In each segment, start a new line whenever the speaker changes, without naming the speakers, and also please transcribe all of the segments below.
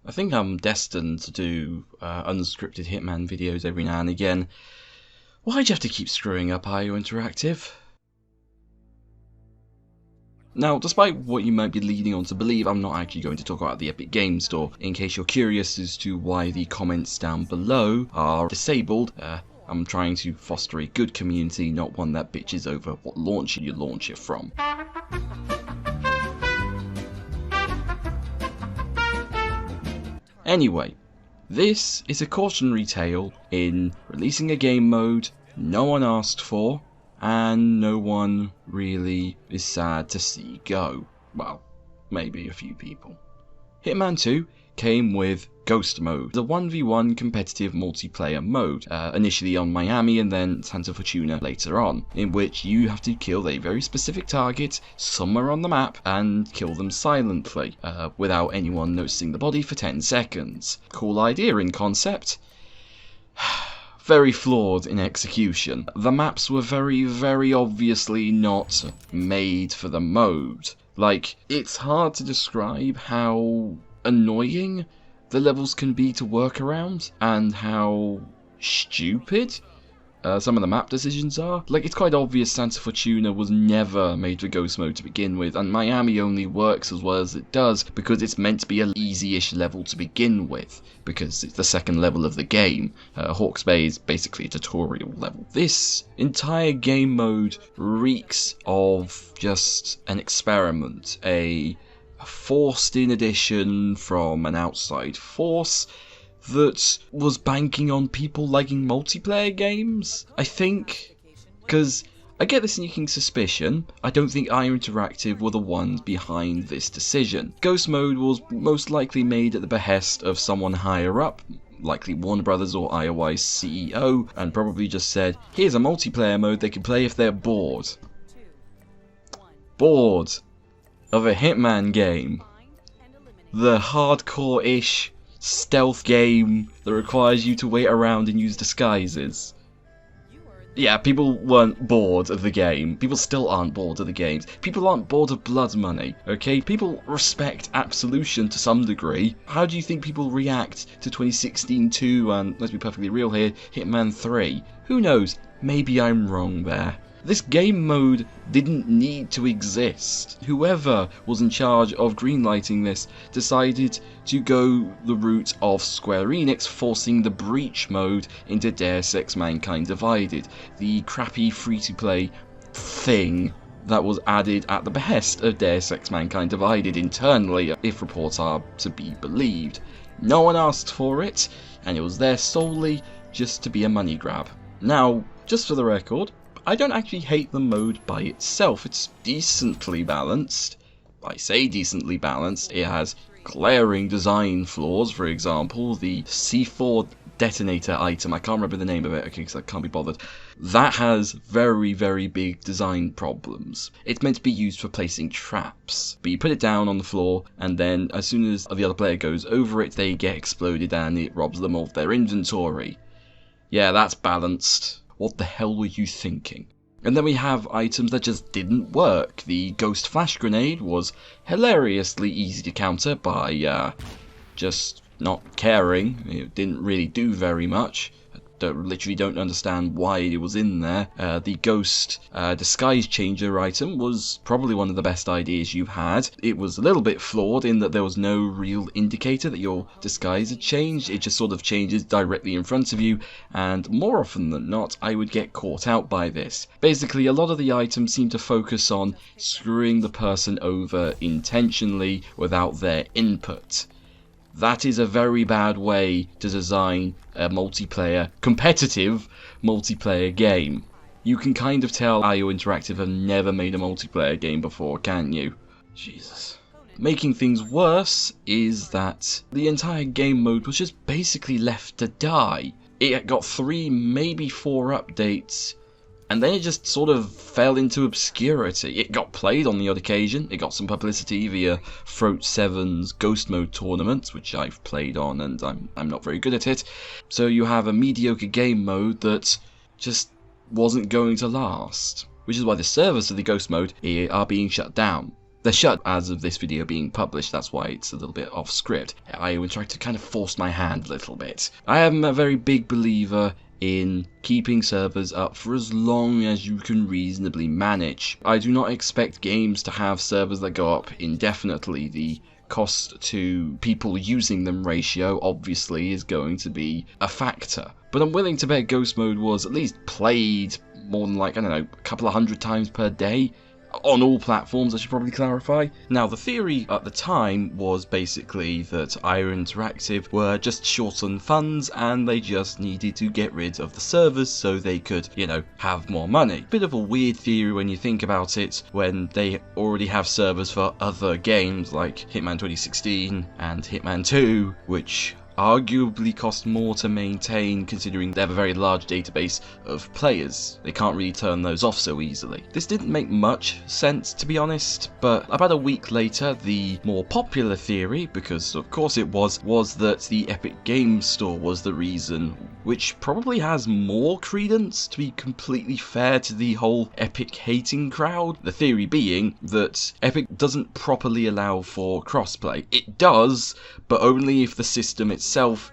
I think I'm destined to do unscripted Hitman videos every now and again. Why'd you have to keep screwing up IO Interactive? Now, despite what you might be leading on to believe, I'm not actually going to talk about the Epic Games Store. In case you're curious as to why the comments down below are disabled, I'm trying to foster a good community, not one that bitches over what launcher you launch it from. Anyway, this is a cautionary tale in releasing a game mode no one asked for, and no one really is sad to see go. Well, maybe a few people. Hitman 2 came with Ghost Mode, the 1v1 competitive multiplayer mode, initially on Miami and then Santa Fortuna later on, in which you have to kill a very specific target somewhere on the map and kill them silently, without anyone noticing the body for 10 seconds. Cool idea in concept. Very flawed in execution. The maps were very obviously not made for the mode. Like, it's hard to describe how annoying the levels can be to work around, and how stupid some of the map decisions are. Like, it's quite obvious Santa Fortuna was never made for Ghost Mode to begin with, and Miami only works as well as it does because it's meant to be an easy-ish level to begin with, because it's the second level of the game. Hawke's Bay is basically a tutorial level. This entire game mode reeks of just an experiment, a forced-in addition from an outside force that was banking on people liking multiplayer games, I think. Because I get the sneaking suspicion, I don't think IO Interactive were the ones behind this decision. Ghost Mode was most likely made at the behest of someone higher up, likely Warner Brothers or IOI's CEO, and probably just said, here's a multiplayer mode they can play if they're bored. Bored of a Hitman game. The hardcore-ish stealth game that requires you to wait around and use disguises. Yeah, people weren't bored of the game. People still aren't bored of the games. People aren't bored of blood money, okay? People respect Absolution to some degree. How do you think people react to 2016 2 and, let's be perfectly real here, Hitman 3? Who knows? Maybe I'm wrong there. This game mode didn't need to exist. Whoever was in charge of greenlighting this decided to go the route of Square Enix forcing the Breach mode into Deus Ex Mankind Divided, the crappy free-to-play thing that was added at the behest of Deus Ex Mankind Divided internally, if reports are to be believed. No one asked for it, and it was there solely just to be a money grab. Now, just for the record, I don't actually hate the mode by itself. It's decently balanced. I say decently balanced. It has glaring design flaws. For example, the C4 detonator item, I can't remember the name of it, okay, because I can't be bothered. That has very big design problems. It's meant to be used for placing traps, but you put it down on the floor, and then as soon as the other player goes over it, they get exploded and it robs them of their inventory. Yeah, that's balanced. What the hell were you thinking? And then we have items that just didn't work. The Ghost Flash Grenade was hilariously easy to counter by just not caring. It didn't really do very much. Literally don't understand why it was in there. The Ghost Disguise Changer item was probably one of the best ideas you had. It was a little bit flawed in that there was no real indicator that your disguise had changed. It just sort of changes directly in front of you, and more often than not, I would get caught out by this. Basically, a lot of the items seem to focus on screwing the person over intentionally without their input. That is a very bad way to design a competitive multiplayer game. You can kind of tell IO Interactive have never made a multiplayer game before, can't you? Jesus. Making things worse is that the entire game mode was just basically left to die. It got 3, maybe 4 updates, and then it just sort of fell into obscurity. It got played on the odd occasion. It got some publicity via Throat 7's Ghost Mode tournaments, which I've played on, and I'm not very good at it. So you have a mediocre game mode that just wasn't going to last, which is why the servers of the Ghost Mode are being shut down. They're shut as of this video being published, that's why it's a little bit off script. IO Interactive kind of forced my hand a little bit. I am a very big believer in keeping servers up for as long as you can reasonably manage. I do not expect games to have servers that go up indefinitely. The cost to people using them ratio obviously is going to be a factor. But I'm willing to bet Ghost Mode was at least played more than like, I don't know, a couple of hundred times per day. On all platforms, I should probably clarify. Now, the theory at the time was basically that IO Interactive were just short on funds and they just needed to get rid of the servers so they could, you know, have more money. Bit of a weird theory when you think about it, when they already have servers for other games like Hitman 2016 and Hitman 2, which arguably cost more to maintain considering they have a very large database of players. They can't really turn those off so easily. This didn't make much sense, to be honest, but about a week later the more popular theory, because of course it was that the Epic Games Store was the reason, which probably has more credence, to be completely fair to the whole Epic hating crowd. The theory being that Epic doesn't properly allow for crossplay. It does, but only if the system itself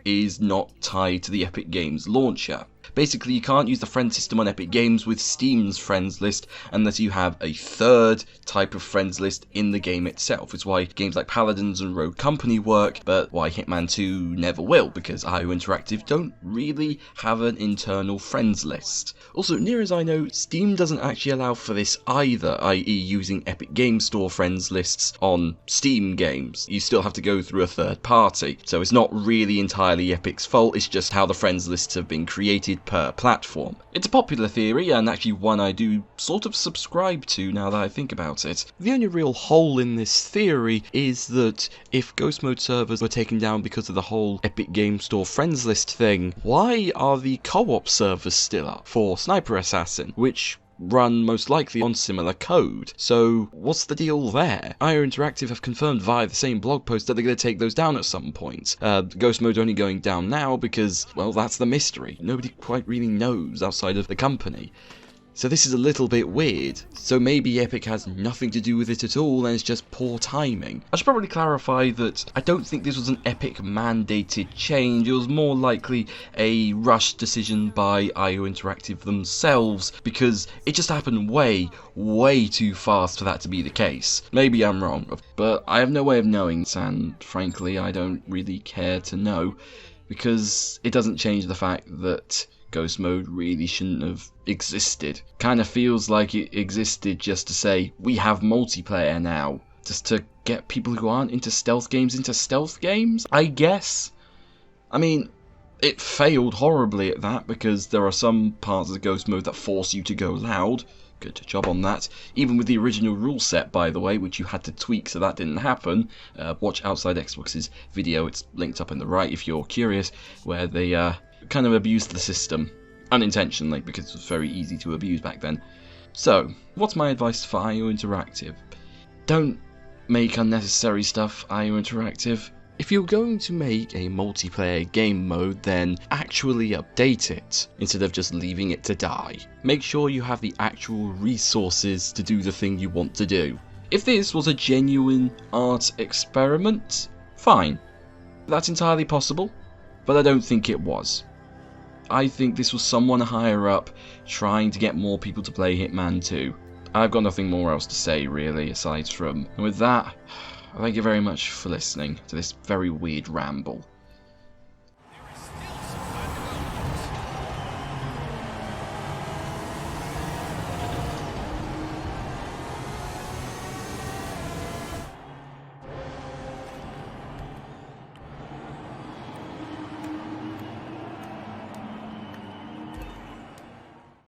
is not tied to the Epic Games launcher. Basically, you can't use the friend system on Epic Games with Steam's friends list unless you have a third type of friends list in the game itself. It's why games like Paladins and Rogue Company work, but why Hitman 2 never will, because IO Interactive don't really have an internal friends list. Also, near as I know, Steam doesn't actually allow for this either, i.e. using Epic Games Store friends lists on Steam games. You still have to go through a third party, so it's not really entirely Epic's fault, it's just how the friends lists have been created per platform. It's a popular theory, and actually one I do sort of subscribe to now that I think about it. The only real hole in this theory is that if Ghost Mode servers were taken down because of the whole Epic Game Store friends list thing, why are the co-op servers still up for Sniper Assassin, which run most likely on similar code? So what's the deal there? IO Interactive have confirmed via the same blog post that they're going to take those down at some point. Ghost Mode only going down now because, well, that's the mystery. Nobody quite really knows outside of the company. So this is a little bit weird. So maybe Epic has nothing to do with it at all and it's just poor timing. I should probably clarify that I don't think this was an Epic mandated change. It was more likely a rushed decision by IO Interactive themselves because it just happened way too fast for that to be the case. Maybe I'm wrong, but I have no way of knowing, and frankly I don't really care to know because it doesn't change the fact that Ghost Mode really shouldn't have existed. Kind of feels like it existed just to say, we have multiplayer now. Just to get people who aren't into stealth games, I guess? I mean, it failed horribly at that because there are some parts of Ghost Mode that force you to go loud. Good job on that. Even with the original rule set, by the way, which you had to tweak so that didn't happen. Watch Outside Xbox's video, it's linked up in the right if you're curious, where they kind of abused the system unintentionally because it was very easy to abuse back then. So, what's my advice for IO Interactive? Don't make unnecessary stuff, IO Interactive. If you're going to make a multiplayer game mode, then actually update it, instead of just leaving it to die. Make sure you have the actual resources to do the thing you want to do. If this was a genuine art experiment, fine. That's entirely possible, but I don't think it was. I think this was someone higher up trying to get more people to play Hitman 2. I've got nothing more else to say really, aside from, and with that, thank you very much for listening to this very weird ramble.